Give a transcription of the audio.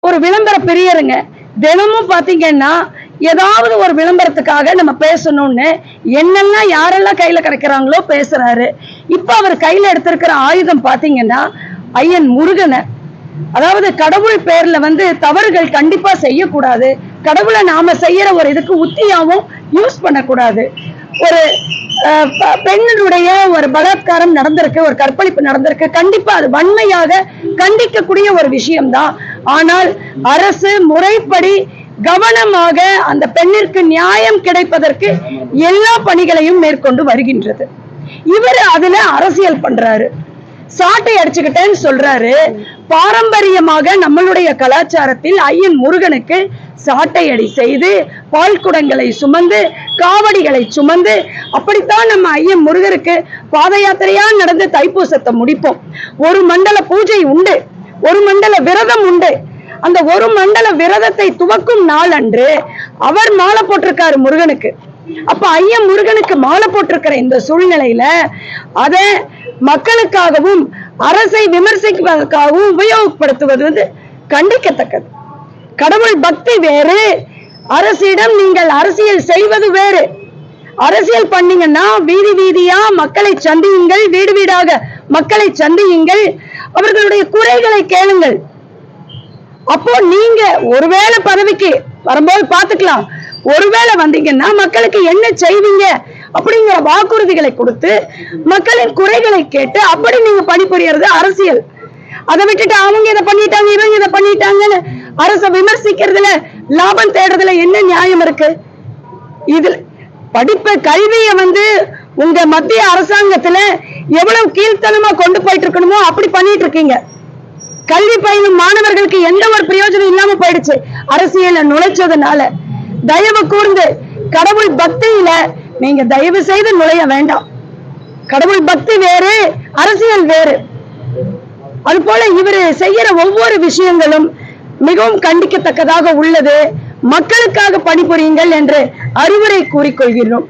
ஒரு விளம்பர பிரியருங்க. தினமும் பாத்தீங்கன்னா ஏதாவது ஒரு விளம்பரத்துக்காக நம்ம பேசணும்னு என்னெல்லாம் யாரெல்லாம் கையில கிடைக்கிறாங்களோ பேசுறாரு. இப்ப அவர் கையில எடுத்திருக்கிற ஆயுதம் பாத்தீங்கன்னா ஐயன் முருகனை, அதாவது கடவுள் பேர்ல தவறுகள் கண்டிப்பா செய்யக்கூடாது, கடவுளை நாம செய்யற ஒரு இதுக்கு உத்தியாவும் யூஸ் பண்ணக்கூடாது. ஒரு பெண்ணுடைய ஒரு பலாத்காரம் நடந்திருக்கு, ஒரு கற்பழிப்பு நடந்திருக்கு, கண்டிப்பா அது வன்மையாக கண்டிக்கக்கூடிய ஒரு விஷயம்தான். ஆனால் அரசு முறைப்படி கவனமாக அந்த பெண்ணிற்கு நியாயம் கிடைப்பதற்கு எல்லா பணிகளையும் மேற்கொண்டு வருகின்றது. இவர் அதுல அரசியல் பண்றாரு, சாட்டை அடிச்சுக்கிட்டேன்னு சொல்றாரு. பாரம்பரியமாக நம்மளுடைய கலாச்சாரத்தில் ஐயன் முருகனுக்கு சாட்டை அடி செய்து பால் குடங்களை சுமந்து காவடிகளை சுமந்து அப்படித்தான் நம்ம ஐயன் முருகருக்கு பாத யாத்திரையா நடந்து தைப்பூசத்தை முடிப்போம். ஒரு மண்டல பூஜை உண்டு, ஒரு மண்டல விரதம் உண்டு. அந்த ஒரு மண்டல விரதத்தை துவக்கும் நாள் அன்று அவர் மாலை போட்டிருக்காரு முருகனுக்கு. அப்ப ஐயன் முருகனுக்கு மாலை போட்டிருக்கிற இந்த சூழ்நிலையில அதை மக்களுக்காகவும் அரசை விமர்சிப்பதற்காகவும் உபயோகப்படுத்துவது கண்டிக்கத்தக்கது. கடவுள் பக்தி வேறு, அரசிடம் நீங்கள் அரசியல் செய்வது வேறு. அரசியல் பண்ணீங்கன்னா வீதி வீதியா மக்களை சந்தியுங்கள், வீடு வீடாக மக்களை சந்தியுங்கள், அவர்களுடைய குறைகளை கேளுங்கள். அப்போ நீங்க ஒருவேளை பதவிக்கு வரும்போது பாத்துக்கலாம், ஒருவேளை வந்தீங்கன்னா மக்களுக்கு என்ன செய்வீங்க அப்படிங்கிற வாக்குறுதிகளை கொடுத்து மக்களின் குறைகளை கேட்டு அப்படி நீங்க பணிபுரியறது அரசியல். அதை விட்டுட்டு அவங்க இதை பண்ணிட்டாங்க இவங்க இதை பண்ணிட்டாங்கன்னு அரசை விமர்சிக்கிறதுல லாபம் தேடுறதுல என்ன நியாயம் இருக்கு? இதுல படிப்ப கல்விய உங்க மத்திய அரசாங்கத்துல எவ்வளவு கீழ்த்தனமா கொண்டு போயிட்டு இருக்கணுமோ அப்படி பண்ணிட்டு இருக்கீங்க. கல்வி பயிலும் மாணவர்களுக்கு எந்த ஒரு பிரயோஜனம் இல்லாம போயிடுச்சு அரசியல நுழைச்சதுனால. தயவு கூர்ந்து கடவுள் பக்தியில நீங்க தயவு செய்து நுழைய வேண்டாம். கடவுள் பக்தி வேறு, அரசியல் வேறு. அது போல இவரு செய்யற ஒவ்வொரு விஷயங்களும் மிகவும் கண்டிக்கத்தக்கதாக உள்ளது. மக்களுக்காக பணிபுரியுங்கள் என்று அறிவுரை கூறிக்கொள்கிறோம்.